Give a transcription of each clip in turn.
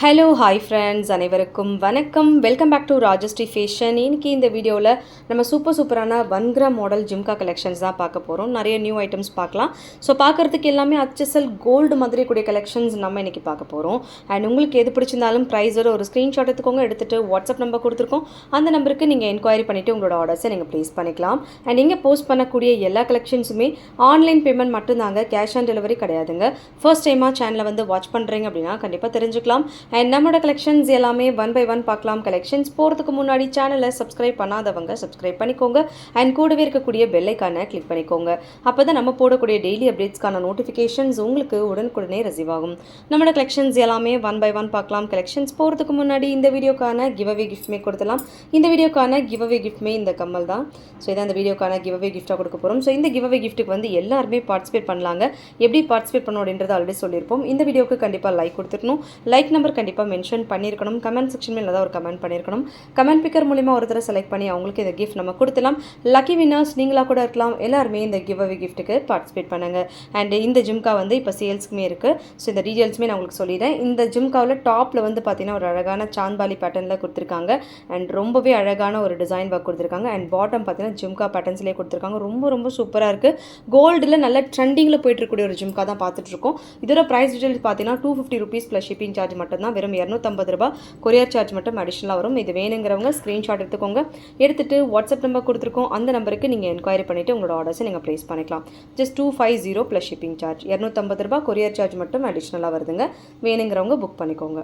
Hello hi friends, அனைவருக்கும் வணக்கம். Welcome back to Rajashree fashion. இன்னைக்கு இந்த வீடியோவில் நம்ம சூப்பரான 1 கிராம் மாடல் ஜிம்கா கலெக்ஷன்ஸ் தான் பார்க்க போகிறோம். நிறைய நியூ ஐட்டம்ஸ் பார்க்கலாம். ஸோ பார்க்குறதுக்கு எல்லாமே HSL கோல்டு மாதிரி கூடிய கலெக்ஷன்ஸ் நம்ம இன்றைக்கி பார்க்க போகிறோம். அண்ட் உங்களுக்கு எது பிடிச்சிருந்தாலும் ப்ரைஸோட ஒரு ஸ்க்ரீன்ஷாட் எடுத்துக்கோங்க. எடுத்துகிட்டு வாட்ஸ்அப் நம்பர் கொடுத்துருக்கோம். அந்த நம்பருக்கு நீங்கள் என்கொயரி பண்ணிவிட்டு உங்களோட ஆர்டர்ஸை நீங்கள் ப்ளேஸ் பண்ணிக்கலாம். அண்ட் நீங்கள் போஸ்ட் பண்ணக்கூடிய எல்லா கலெக்ஷன்ஸுமே ஆன்லைன் பேமெண்ட் மட்டும்தாங்க, கேஷ் ஆன் டெலிவரி கிடையாதுங்க. ஃபர்ஸ்ட் டைமாக சேனலை வந்து வாட்ச் பண்ணுறீங்க அப்படின்னா கண்டிப்பாக தெரிஞ்சுக்கலாம். அண்ட் நம்மளோட கலெக்ஷன்ஸ் எல்லாமே 1 by 1 பார்க்கலாம். கலெக்ஷன்ஸ் போகிறதுக்கு முன்னாடி சேனலை சப்ஸ்கிரைப் பண்ணாதவங்க சப்ஸ்கிரைப் பண்ணிக்கோங்க. அண்ட் கூடவே இருக்கக்கூடிய பெல் ஐக்கானை கிளிக் பண்ணிக்கோங்க. அப்போ தான் நம்ம போடக்கூடிய டெய்லி அப்டேட்ஸ்க்கான நோட்டிஃபிகேஷன்ஸ் உங்களுக்கு உடனுக்குடனே ரிசீவ் ஆகும். நம்மளோட கலெக்ஷன்ஸ் எல்லாமே 1 by 1 பார்க்கலாம். கலெக்ஷன்ஸ் போகிறதுக்கு முன்னாடி இந்த வீடியோக்கான கிவ் அவே கிஃப்ட்மே கொடுத்துலாம். இந்த வீடியோக்கான கிவ் அவே கிஃப்ட்மே இந்த கம்மல் தான். ஸோ இதான் இந்த வீடியோக்கான கிவ் அவே கிஃப்ட்டாக கொடுக்க போகிறோம். ஸோ இந்த கிவ் அவே கிஃப்ட்டுக்கு வந்து எல்லாருமே பார்ட்டிசிபேட் பண்ணலாங்க. எப்படி பார்ட்டிசிபேட் பண்ணணும் அப்படின்றது ஆல்ரெடி சொல்லியிருப்போம். இந்த வீடியோக்கு கண்டிப்பாக லைக் கொடுத்துருக்கணும். லைக் நம்பர் கண்டிப்பாக மென்ஷன் பண்ணியிருக்கணும். கமெண்ட் செக்ஷன் ஏதாவது ஒரு கமெண்ட் பண்ணியிருக்கணும். கமெண்ட் பிக்கர் மூலிமா ஒருத்தரை செலக்ட் பண்ணி அவங்களுக்கு இந்த கிஃப்ட் நம்ம கொடுத்துலாம். லக்கி வின்னர்ஸ் நீங்களாக கூட இருக்கலாம். எல்லாருமே இந்த கிவ் அவே கிஃப்ட்டுக்கு பார்ட்டிசிபேட் பண்ணுங்கள். அண்ட் இந்த ஜிம்கா வந்து இப்போ சேல்ஸ்க்குமே இருக்குது. ஸோ இந்த டீட்டெயில்ஸுமே நான் உங்களுக்கு சொல்லிடுறேன். இந்த ஜிம்காவில் டாப்பில் வந்து பார்த்தீங்கன்னா ஒரு அழகான சாந்த்பாலி பேட்டர்னில் கொடுத்துருக்காங்க. அண்ட் ரொம்பவே அழகான ஒரு டிசைன் ஒர்க் கொடுத்துருக்காங்க. அண்ட் பாட்டம் பார்த்தீங்கன்னா ஜிம்கா பேட்டர்ன்ஸ்லேயே கொடுத்துருக்காங்க. ரொம்ப சூப்பராக இருக்குது. கோல்டில் நல்ல ட்ரெண்டிங்கில் போயிட்டு இருக்கக்கூடிய ஒரு ஜிம்கா தான் பார்த்துட்ருக்கோம். இதோட ப்ரைஸ் டீட்டெயில்ஸ் பார்த்தீங்கன்னா 250 rupees ப்ளஸ் ஷிப்பிங் சார்ஜ் மட்டும்தான். வெறும் 250 ரூபாய் கொரியர் சார்ஜ் மட்டும் அடிஷனலாக வரும். இது வேணுங்கிறவங்க ஸ்க்ரீன்ஷாட் எடுத்துக்கோங்க. எடுத்துகிட்டு வாட்ஸ்அப் நம்பர் கொடுத்துருக்கோம். அந்த நம்பருக்கு நீங்கள் என்கொயரி பண்ணிவிட்டு உங்களோட ஆர்டர்ஸை நீங்கள் ப்ளேஸ் பண்ணிக்கலாம். Just 250 plus shipping charge. 250 ரூபாய் கொரியர் சார்ஜ் மட்டும் அடிஷனலாக வருதுங்க. வேணுங்கிறவங்க புக் பண்ணிக்கோங்க.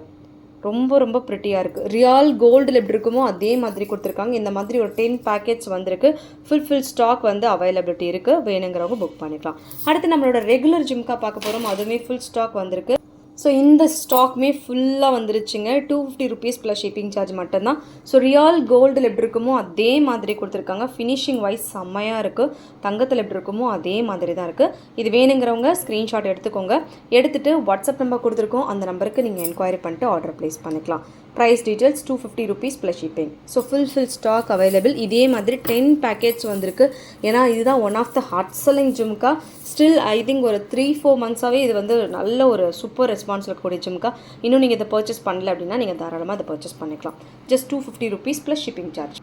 ரொம்ப ப்ரிட்டியாக இருக்குது. ரியல் கோல்டில் எப்படி இருக்குமோ அதே மாதிரி கொடுத்துருக்காங்க. இந்த மாதிரி ஒரு 10 பேக்கெட்ஸ் வந்திருக்கு. ஃபுல் ஸ்டாக் வந்து அவைலபிலிட்டி இருக்குது. வேணுங்கிறவங்க புக் பண்ணிக்கலாம். அடுத்து நம்மளோட ரெகுலர் ஜிம்கா பார்க்க போகிறோம். அதுவுமே ஃபுல் ஸ்டாக் வந்திருக்கு. ஸோ இந்த ஸ்டாக்மே ஃபுல்லாக வந்துருச்சுங்க. 250 rupees ப்ளஸ் ஷிப்பிங் சார்ஜ் மட்டும்தான். ஸோ ரியல் கோல்டில் எப்படி இருக்குமோ அதே மாதிரி கொடுத்துருக்காங்க. ஃபினிஷிங் வைஸ் செம்மையாக இருக்குது. தங்கத்தில் எப்படி இருக்குமோ அதே மாதிரி தான் இருக்குது. இது வேணுங்கிறவங்க ஸ்க்ரீன்ஷாட் எடுத்துக்கோங்க. எடுத்துகிட்டு வாட்ஸ்அப் நம்பர் கொடுத்துருக்கோம். அந்த நம்பருக்கு நீங்கள் என்கொயரி பண்ணிட்டு ஆர்டர் ப்ளேஸ் பண்ணிக்கலாம். Price details 250 rupees plus shipping. So full stock available. இதே மாதிரி 10 பேக்கெட்ஸ் வந்திருக்கு. ஏன்னா இதுதான் one of the hot selling ஜிம்கா. ஸ்டில் ஐ திங்க் ஒரு 3-4 monthஸாகவே இது வந்து நல்ல ஒரு சூப்பர் ரெஸ்பான்ஸ் இருக்கக்கூடிய ஜிம்கா. இன்னும் நீங்கள் இதை பர்ச்சேஸ் பண்ணல அப்படின்னா நீங்கள் தாராளமாக அதை பர்ச்சேஸ் பண்ணிக்கலாம். Just 250 rupees plus shipping charge.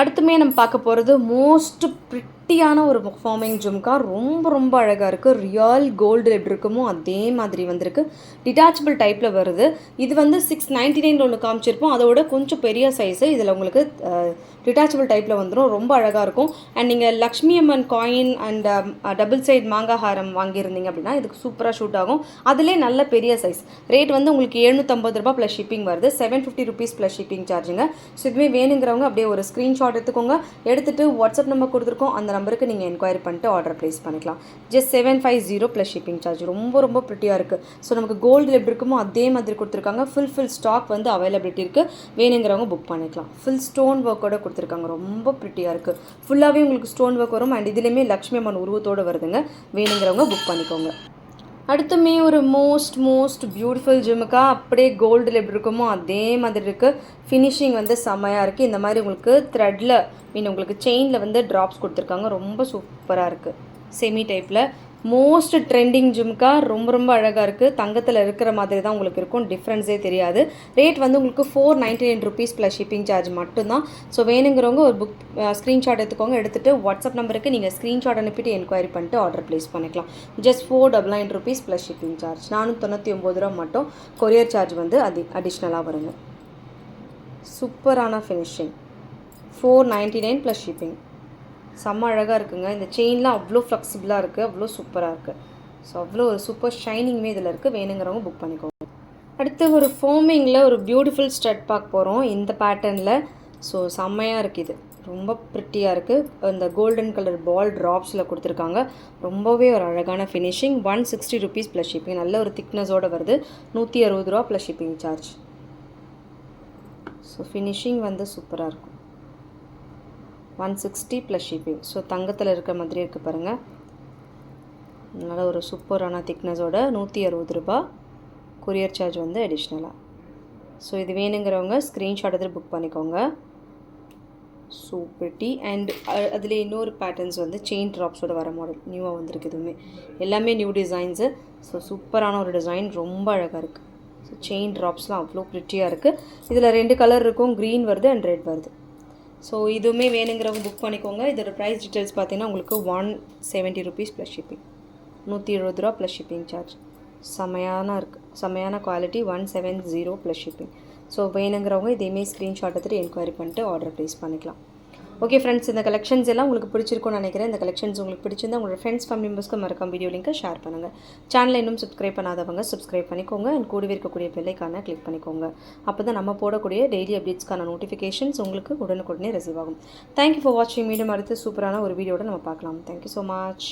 அடுத்துமே நம்ம பார்க்க போகிறது மோஸ்ட் ப்ரிட்டியான ஒரு ஃபார்மிங் ஜும்கா. ரொம்ப அழகாக இருக்குது. ரியல் கோல்டு எப்படி இருக்குமோ அதே மாதிரி வந்திருக்கு. டிட்டாச்சபிள் டைப்பில் வருது. இது வந்து 699 ஒன்று காமிச்சிருப்போம். அதோட கொஞ்சம் பெரிய சைஸு. இதில் உங்களுக்கு டிட்டாச்சபிள் டைப்பில் வந்துடும். ரொம்ப அழகாக இருக்கும். அண்ட் நீங்கள் லக்ஷ்மி அம்மன் காயின் அண்ட் டபுள் சைட் மாங்காய் ஹாரம் வாங்கியிருந்தீங்க அப்படின்னா இதுக்கு சூப்பராக ஷூட் ஆகும். அதிலே நல்ல பெரிய சைஸ். ரேட் வந்து உங்களுக்கு 750 ரூபாய் ப்ளஸ் ஷிப்பிங் வருது. 750 rupees ப்ளஸ் ஷிப்பிங் சார்ஜுங்க. ஸோ இதுவே வேணுங்கிறவங்க அப்படியே ஒரு ஸ்க்ரீன்ஷாட் எடுத்துக்கோங்க. எடுத்துகிட்டு வாட்ஸ்அப் நம்பர் கொடுத்துருக்கோம். அந்த நம்பருக்கு நீங்கள் என்கொயரி பண்ணிட்டு ஆர்டர் ப்ளேஸ் பண்ணிக்கலாம். Just 750 plus shipping charge. ரொம்ப ப்ரிட்டியாக இருக்குது. ஸோ நமக்கு கோல்டில் எப்படி இருக்குமோ அதே மாதிரி கொடுத்துருக்காங்க. ஃபுல் ஸ்டாக் வந்து அவைலபிலிட்டி இருக்குது. வேணுங்கிறவங்க புக் பண்ணிக்கலாம். ஃபுல் ஸ்டோன் ஒர்க்கோட கொடுத்துருக்காங்க. ரொம்ப ப்ரிட்டியாக இருக்குது. ஃபுல்லாகவே உங்களுக்கு ஸ்டோன் ஒர்க் வரும். அண்ட் இதுலேயுமே லக்ஷ்மி அம்மன் உருவத்தோடு வருதுங்க. வேணுங்கிறவங்க புக் பண்ணிக்கோங்க. அடுத்துமே ஒரு மோஸ்ட் பியூட்டிஃபுல் ஜிம்முக்கா. அப்படியே கோல்டில் எப்படி இருக்குமோ அதே மாதிரி இருக்குது. ஃபினிஷிங் வந்து செம்மையாக இருக்குது. இந்த மாதிரி உங்களுக்கு த்ரெட்டில் உங்களுக்கு செயினில் வந்து ட்ராப்ஸ் கொடுத்துருக்காங்க. ரொம்ப சூப்பராக இருக்குது. செமி டைப்பில் மோஸ்ட் ட்ரெண்டிங் ஜிம்கா. ரொம்ப அழகாக இருக்குது. தங்கத்தில் இருக்கிற மாதிரி தான் உங்களுக்கு இருக்கும். டிஃப்ரென்ஸே தெரியாது. ரேட் வந்து உங்களுக்கு 499 rupees ப்ளஸ் ஷிப்பிங் சார்ஜ் மட்டும்தான். ஸோ வேணுங்கிறவங்க ஒரு புக் ஸ்க்ரீன்ஷாட் எடுத்துக்கோங்க. எடுத்துகிட்டு வாட்ஸ்அப் நம்பருக்கு நீங்கள் ஸ்க்ரீன்ஷாட் அனுப்பிட்டு என்கொயரி பண்ணிட்டு ஆர்டர் ப்ளேஸ் பண்ணிக்கலாம். Just 499 rupees plus shipping charge. 499 ரூபா மட்டும் கொரியர் சார்ஜ் வந்து அடிஷ்னலாக வருங்க. சூப்பரான ஃபினிஷிங். 499 plus shipping. செம்ம அழகாக இருக்குங்க. இந்த செயின்லாம் அவ்வளோ ஃப்ளெக்சிபிளாக இருக்குது. அவ்வளோ சூப்பராக இருக்குது. ஸோ அவ்வளோ ஒரு சூப்பர் ஷைனிங்மே இதில் இருக்குது. வேணுங்கிறவங்க புக் பண்ணிக்கோங்க. அடுத்து ஒரு ஃபோமிங்கில் ஒரு பியூட்டிஃபுல் ஸ்டட் பார்க்க போகிறோம் இந்த பேட்டர்னில். ஸோ செம்மையாக இருக்குது. இது ரொம்ப ப்ரிட்டியாக இருக்குது. இந்த கோல்டன் கலர் பால் ட்ராப்ஸில் கொடுத்துருக்காங்க. ரொம்பவே ஒரு அழகான ஃபினிஷிங். 160 rupees plus shipping. நல்ல ஒரு திக்னஸோடு வருது. 160 ரூபா plus shipping charge. So finishing வந்து சூப்பராக இருக்கும். 160 ப்ளஸ் ஷிப்பிங். ஸோ தங்கத்தில் இருக்கிற மாதிரி இருக்குது பாருங்கள். நல்ல ஒரு சூப்பரான திக்னஸோட 160 ரூபா கொரியர் சார்ஜ் வந்து அடிஷ்னலாக. ஸோ இது வேணுங்கிறவங்க ஸ்க்ரீன்ஷாட் எடுத்து புக் பண்ணிக்கோங்க. So pretty. அண்ட் அதில் இன்னொரு பேட்டர்ன்ஸ் வந்து செயின் ட்ராப்ஸோட வர மாடல் நியூவாக வந்திருக்கு. இதுவுமே எல்லாமே நியூ டிசைன்ஸு. ஸோ சூப்பரான ஒரு டிசைன். ரொம்ப அழகாக இருக்குது. ஸோ செயின் ட்ராப்ஸ்லாம் அவ்வளோ ப்ரிட்டியாக இருக்குது. இதில் 2 கலர் இருக்கும், க்ரீன் வருது அண்ட் ரெட் வருது. ஸோ இதுவுமே வேணுங்கிறவங்க புக் பண்ணிக்கோங்க. இதோட ப்ரைஸ் டீட்டெயில்ஸ் பார்த்தீங்கன்னா உங்களுக்கு 170 rupees ப்ளஸ் ஷிப்பிங், 170 ரூபா ப்ளஸ் ஷிப்பிங் சார்ஜ். செமையான குவாலிட்டி, 170 ப்ளஸ் ஷிப்பிங். ஸோ வேணுங்கிறவங்க இதேமே ஸ்க்ரீன்ஷாட் எடுத்துகிட்டு என்கொயரி பண்ணிட்டு ஆர்டர் ப்ளேஸ் பண்ணிக்கலாம். ஓகே ஃப்ரெண்ட்ஸ், இந்த கலெக்ஷன்ஸ் எல்லாம் உங்களுக்கு பிடிச்சிருக்கும்னு நினைக்கிறேன். இந்த கலெக்ஷன்ஸ் உங்களுக்கு பிடிச்சிருந்தா உங்களோட ஃப்ரெண்ட்ஸ் ஃபேமிலி மெம்பர்ஸ்க்கு மறக்காம வீடியோ லிங்கை ஷேர் பண்ணுங்கள். சேனலை இன்னும் சப்ஸ்கிரைப் பண்ணாதவங்க சப்ஸ்கிரைப் பண்ணிக்கோங்க அண்ட் கூடவே இருக்கக்கூடிய பெல்லைக்கான கிளிக் பண்ணிக்கோங்க. அப்போ தான் நம்ம போடக்கூடிய டெய்லி அப்டேட்ஸ்க்கான நோட்டிஃபிகேஷன்ஸ் உங்களுக்கு உடனுக்குடனே ரிசீவ் ஆகும். தேங்க்யூ ஃபார் வாட்சிங். மீண்டும் அடுத்து சூப்பரான ஒரு வீடியோட நம்ம பார்க்கலாம். Thank you so much.